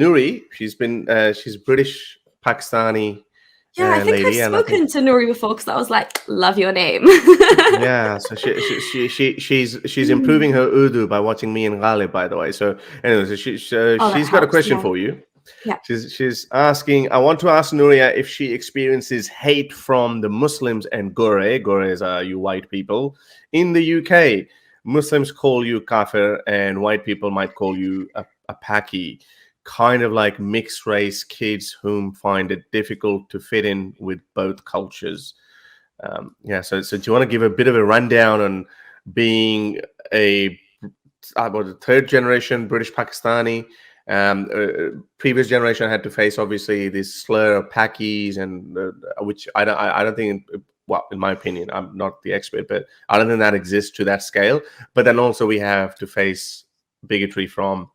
Nuri. She's British Pakistani Yeah, I think lady, I've and I think spoken to Nuri before because I was like, love your name. yeah. So she's improving her Urdu by watching me and Ghalib, by the way. So anyway, so Oh, that she's got a helps. question Yeah. for you. Yeah. She's asking, I want to ask Nuria if she experiences hate from the Muslims and Gores are you white people, in the UK. Muslims call you kafir and white people might call you a Paki, kind of like mixed race kids whom find it difficult to fit in with both cultures. So do you want to give a bit of a rundown on being about the third generation British Pakistani? Previous generation had to face obviously this slur of Pakis, and which I don't think. Well, in my opinion, I'm not the expert, but I don't think that exists to that scale. But then also we have to face bigotry from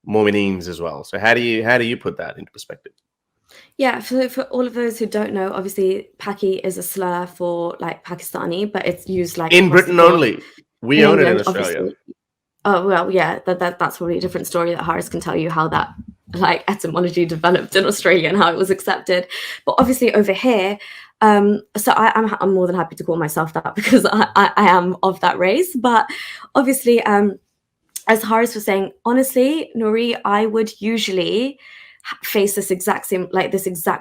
Momineens as well. So how do you put that into perspective? Yeah, for all of those who don't know, obviously Paki is a slur for like Pakistani, but it's used like In across the Britain board. only. We In own it in England, Australia. obviously. Oh well, yeah, that's probably a different story that Harris can tell you how that like etymology developed in Australia and how it was accepted. But obviously over here, so I'm more than happy to call myself that because I am of that race. But obviously, as Harris was saying, honestly, Nuri, I would usually face this exact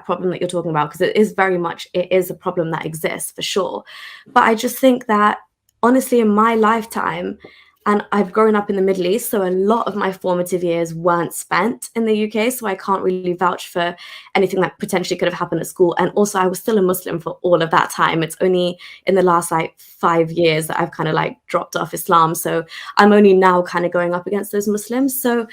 problem that you're talking about, because it is a problem that exists for sure. But I just think that honestly, in my lifetime, and I've grown up in the Middle East, so a lot of my formative years weren't spent in the UK, so I can't really vouch for anything that potentially could have happened at school. And also, I was still a Muslim for all of that time. It's only in the last like 5 years that I've kind of like dropped off Islam. So I'm only now kind of going up against those Muslims. So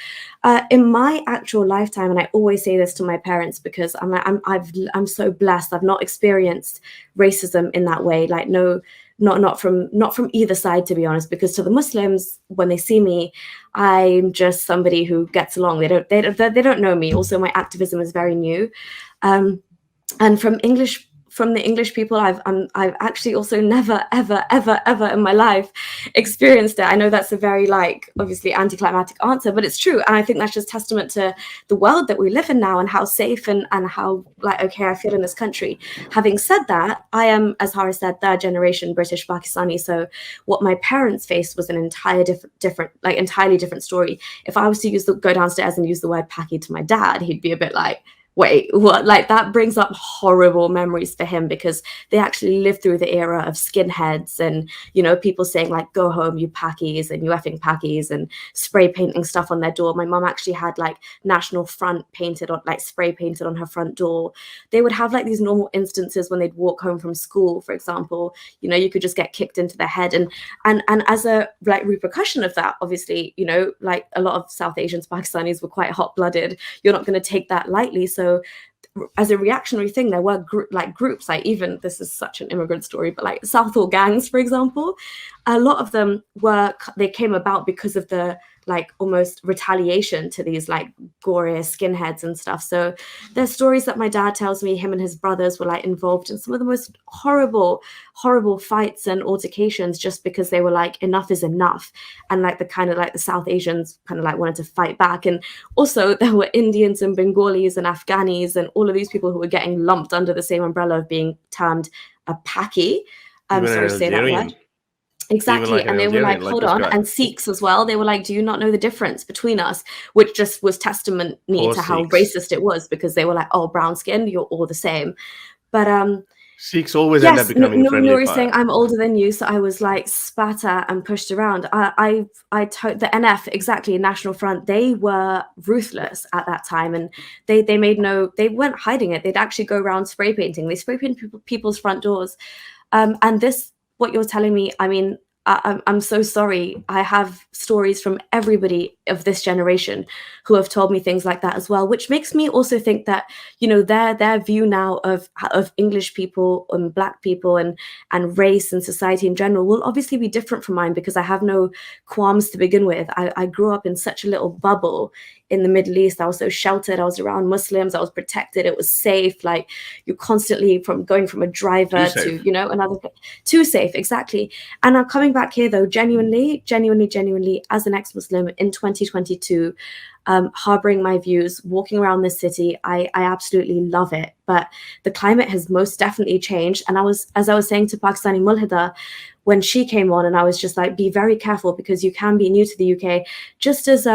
in my actual lifetime, and I always say this to my parents because I'm so blessed. I've not experienced racism in that way. Like not from either side, to be honest, because to the Muslims, when they see me, I'm just somebody who gets along. They don't know me. Also, my activism is very new, and from the English people, I've actually also never ever in my life experienced it. I know that's a very like obviously anticlimactic answer, but it's true, and I think that's just testament to the world that we live in now and how safe and how like okay I feel in this country. Having said that, I am, as Harris said, third generation British Pakistani. So what my parents faced was an entirely different story. If I was to go downstairs and use the word Paki to my dad, he'd be a bit like, wait, what? Like that brings up horrible memories for him because they actually lived through the era of skinheads and, you know, people saying like, go home, you Pakis, and you effing Pakis, and spray painting stuff on their door. My mum actually had like National Front spray painted on her front door. They would have like these normal instances when they'd walk home from school, for example, you know, you could just get kicked into the head. And as a like repercussion of that, obviously, you know, like a lot of South Asians, Pakistanis were quite hot-blooded. You're not going to take that lightly. So as a reactionary thing, there were groups, like even, this is such an immigrant story, but like Southall gangs, for example, a lot of them they came about because of the like almost retaliation to these like gory skinheads and stuff. So there's stories that my dad tells me him and his brothers were like involved in some of the most horrible fights and altercations just because they were like, enough is enough. And like the South Asians kind of like wanted to fight back. And also there were Indians and Bengalis and Afghanis and all of these people who were getting lumped under the same umbrella of being termed a Paki. I'm sorry to say that word. Exactly. Like, and they were like, hold on. And Sikhs as well. They were like, do you not know the difference between us? Which just was testimony to how racist it was, because they were like, oh, brown skin, you're all the same. But Sikhs always end up becoming friendly fire. Nuri's saying I'm older than you, so I was like spat at and pushed around. The NF, exactly, National Front, they were ruthless at that time, and they weren't hiding it. They'd actually go around spray painting. They spray paint people's front doors, and this, what you're telling me, I mean, I'm so sorry. I have stories from everybody of this generation who have told me things like that as well, which makes me also think that, you know, their view now of English people and Black people and race and society in general will obviously be different from mine, because I have no qualms to begin with. I grew up in such a little bubble in the Middle East. I was so sheltered. I was around Muslims. I was protected. It was safe. Like, you're constantly going from a driver to, you know, another, too safe. Exactly. And I'm coming back here though, genuinely, as an ex-Muslim in 2022, harboring my views, walking around this city. I absolutely love it. But the climate has most definitely changed. And as I was saying to Pakistani Mulhida, when she came on, and I was just like, be very careful because you can be new to the UK, just as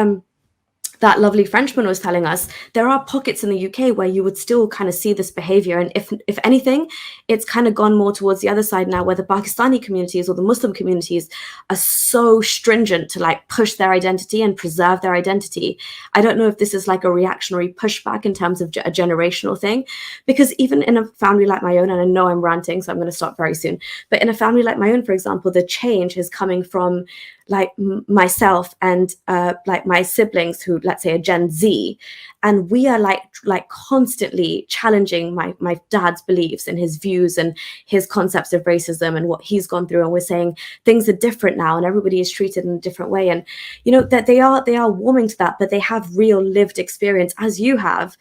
that lovely Frenchman was telling us, there are pockets in the UK where you would still kind of see this behavior. And if anything, it's kind of gone more towards the other side now, where the Pakistani communities or the Muslim communities are so stringent to like push their identity and preserve their identity. I don't know if this is like a reactionary pushback in terms of a generational thing, because even in a family like my own, and I know I'm ranting, so I'm going to stop very soon, but in a family like my own, for example, the change is coming from like myself and like my siblings who, let's say, are Gen Z, and we are like constantly challenging my dad's beliefs and his views and his concepts of racism and what he's gone through, and we're saying things are different now and everybody is treated in a different way. And you know that they are warming to that, but they have real lived experience, as you have.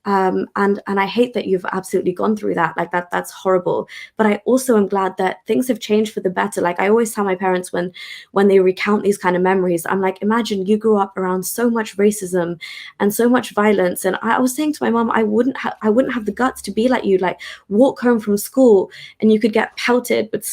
And I hate that you've absolutely gone through that. Like that's horrible. But I also am glad that things have changed for the better. Like I always tell my parents when they recount these kind of memories, I'm like, imagine you grew up around so much racism and so much violence. And I was saying to my mom, I wouldn't have the guts to be like you. Like walk home from school and you could get pelted with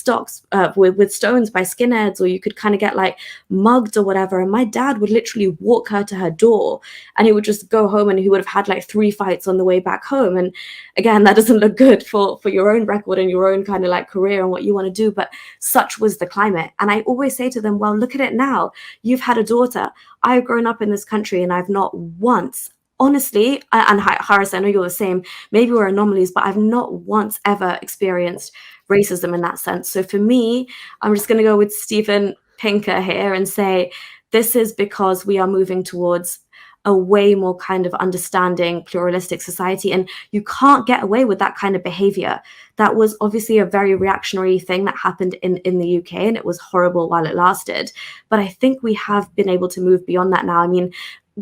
with stones by skinheads, or you could kind of get like mugged or whatever. And my dad would literally walk her to her door, and he would just go home, and he would have had like 3 fights on the way back home. And again, that doesn't look good for your own record and your own kind of like career and what you want to do, but such was the climate. And I always say to them, well, look at it now. You've had a daughter. I've grown up in this country and I've not once, honestly, and Haris, I know you're the same, maybe we're anomalies, but I've not once ever experienced racism in that sense. So for me, I'm just going to go with Steven Pinker here and say, this is because we are moving towards a way more kind of understanding, pluralistic society. And you can't get away with that kind of behavior. That was obviously a very reactionary thing that happened in the UK, and it was horrible while it lasted. But I think we have been able to move beyond that now. I mean,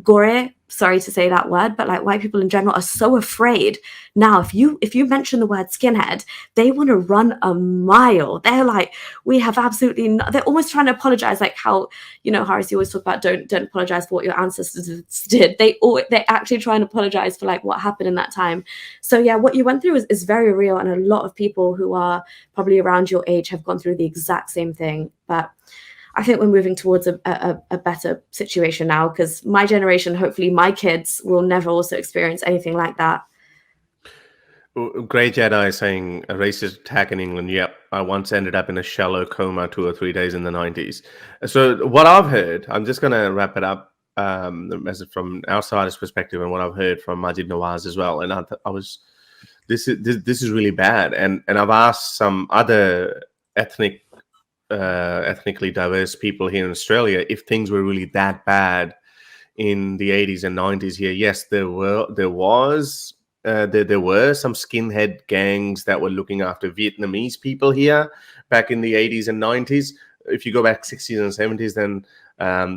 Gore, sorry to say that word, but like white people in general are so afraid now. If you mention the word skinhead, they want to run a mile. They're like, we have absolutely they're almost trying to apologize, like how, you know, Haris, you always talk about don't apologize for what your ancestors did. They actually try and apologize for like what happened in that time. So yeah, what you went through is very real, and a lot of people who are probably around your age have gone through the exact same thing. But I think we're moving towards a better situation now, because my generation, hopefully my kids, will never also experience anything like that. Grey Jedi saying a racist attack in England. Yep, I once ended up in a shallow coma 2 or 3 days in the 90s. So what I've heard, I'm just going to wrap it up as from outsider's perspective, and what I've heard from Majid Nawaz as well. And this is really bad. And I've asked some other ethnically diverse people here in Australia if things were really that bad in the 80s and 90s here. Yes, there were some skinhead gangs that were looking after Vietnamese people here back in the 80s and 90s. If you go back 60s and 70s, then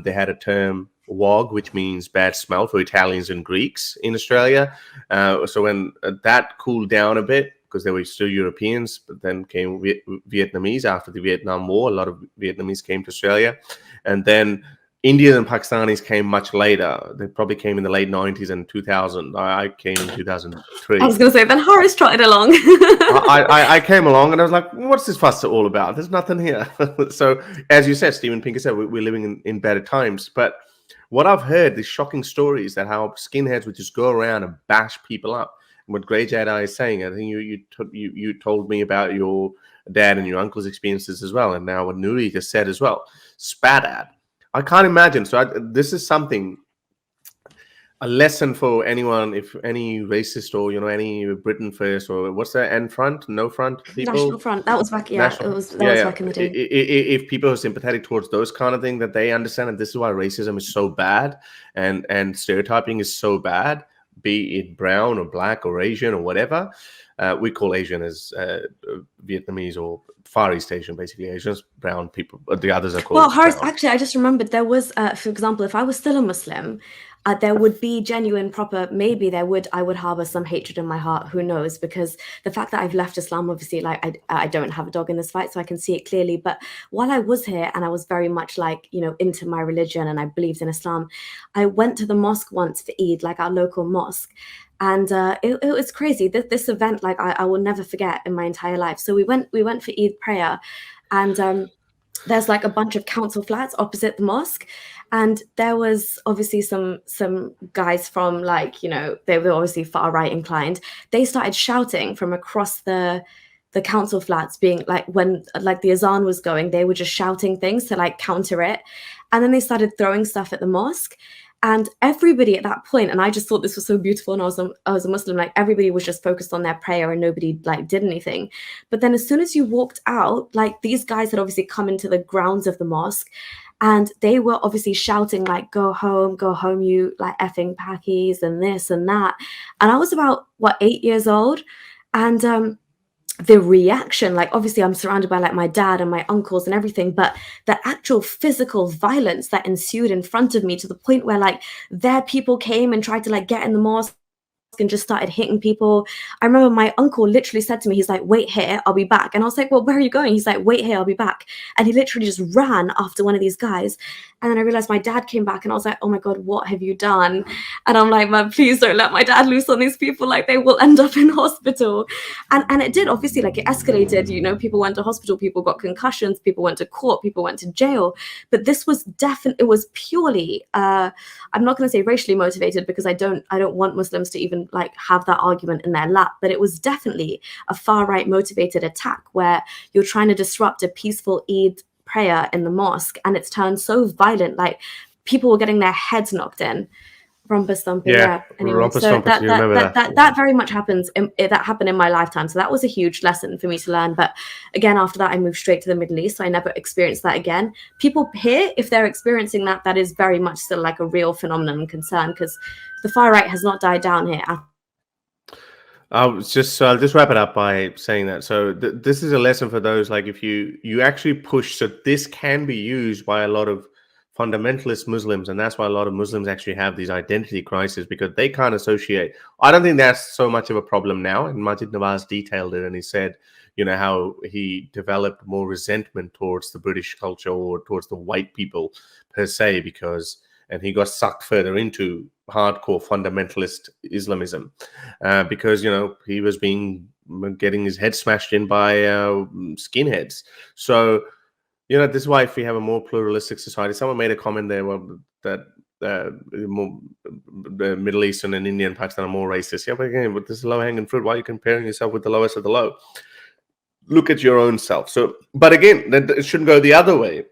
they had a term WOG, which means bad smell, for Italians and Greeks in Australia. So when that cooled down a bit, because they were still Europeans, but then came Vietnamese after the Vietnam War. A lot of Vietnamese came to Australia. And then Indians and Pakistanis came much later. They probably came in the late 90s and 2000. I came in 2003. I was going to say, then Horace trotted along. I came along and I was like, what's this fuss all about? There's nothing here. So as you said, Steven Pinker said, we're living in better times. But what I've heard, these shocking stories that how skinheads would just go around and bash people up. What Grey Jedi is saying, I think you told me about your dad and your uncle's experiences as well, and now what Nuri just said as well, spat at. I can't imagine. So this is something, a lesson for anyone, if any racist or any Britain First or what's that, N Front, No Front people, National Front. That was back. Yeah, that was back in the day. If people are sympathetic towards those kind of things, that they understand that this is why racism is so bad and stereotyping is so bad. Be it brown or black or Asian or whatever. We call Asian as Vietnamese or Far East Asian, basically Asians, brown people. But the others are called. Well, Haris, actually, I just remembered there was, for example, if I was still a Muslim, there would be genuine, proper, maybe I would harbor some hatred in my heart, who knows, because the fact that I've left Islam, obviously, like I don't have a dog in this fight, so I can see it clearly. But while I was here and I was very much like, you know, into my religion and I believed in Islam, I went to the mosque once for Eid, like our local mosque. And it was crazy. This event, like I will never forget in my entire life. So we went for Eid prayer, and there's like a bunch of council flats opposite the mosque, and there was obviously some guys from, like, you know, they were obviously far right inclined. They started shouting from across the council flats, being like, when like the azan was going, they were just shouting things to like counter it, and then they started throwing stuff at the mosque. And everybody at that point, and I just thought this was so beautiful, and I was a Muslim, like everybody was just focused on their prayer and nobody like did anything. But then as soon as you walked out, like these guys had obviously come into the grounds of the mosque, and they were obviously shouting like, go home, you like effing Pakis," and this and that. And I was about, what, 8 years old. And the reaction, like obviously I'm surrounded by like my dad and my uncles and everything, but the actual physical violence that ensued in front of me, to the point where like their people came and tried to like get in the mosque and just started hitting people. I remember my uncle literally said to me, he's like, "Wait here, I'll be back." And I was like, "Well, where are you going?" He's like, "Wait here, I'll be back." And he literally just ran after one of these guys. And then I realized my dad came back, and I was like, "Oh my God, what have you done?" And I'm like, "Man, please don't let my dad loose on these people. Like they will end up in hospital." And it did, obviously, like it escalated, you know, people went to hospital, people got concussions, people went to court, people went to jail. But this was it was purely, I'm not going to say racially motivated, because I don't want Muslims to even like have that argument in their lap, but it was definitely a far right motivated attack where you're trying to disrupt a peaceful Eid prayer in the mosque, and it's turned so violent, like people were getting their heads knocked in. Rumba stomping, yeah. Anyway, Romper so Stompers, you remember that? that very much happens. That happened in my lifetime, so that was a huge lesson for me to learn. But again, after that, I moved straight to the Middle East, so I never experienced that again. People here, if they're experiencing that, that is very much still like a real phenomenon and concern, because the far right has not died down here. I'll just wrap it up by saying that. So this is a lesson for those, like, if you actually push. So this can be used by a lot of fundamentalist Muslims, and that's why a lot of Muslims actually have these identity crises, because they can't associate. I don't think that's so much of a problem now. And Majid Nawaz detailed it, and he said, you know, how he developed more resentment towards the British culture or towards the white people per se, and he got sucked further into hardcore fundamentalist Islamism because, you know, he was getting his head smashed in by skinheads. So, you know, this is why if we have a more pluralistic society, someone made a comment there that the Middle Eastern and Indian Pakistan are more racist. Yeah, but again, with this low-hanging fruit, why are you comparing yourself with the lowest of the low? Look at your own self. So, but again, it shouldn't go the other way,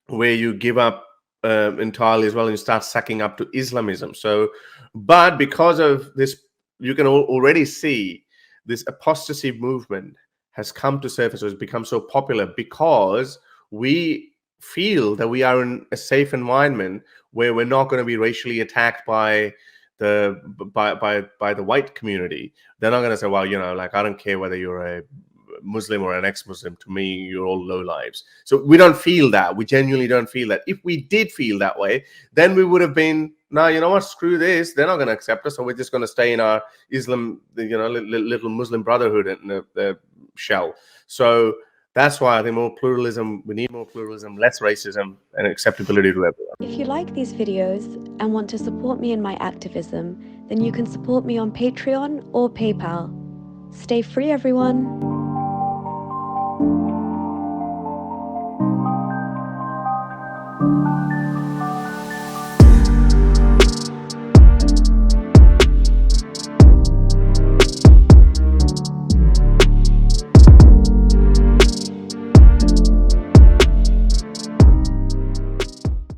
where you give up entirely as well and you start sucking up to Islamism. So, but because of this, you can already see this apostasy movement has come to surface, or has become so popular because we feel that we are in a safe environment where we're not going to be racially attacked by the white community. They're not going to say, well, you know, like, I don't care whether you're a Muslim or an ex-Muslim, to me you're all low lives. So we don't feel that. We genuinely don't feel that. If we did feel that way, then we would have been, no, you know what, screw this, they're not going to accept us, so we're just going to stay in our Islam, you know, little Muslim brotherhood in the shell. So that's why I think more pluralism, we need more pluralism, less racism, and acceptability to everyone. If you like these videos and want to support me in my activism, then you can support me on Patreon or PayPal. Stay free, everyone.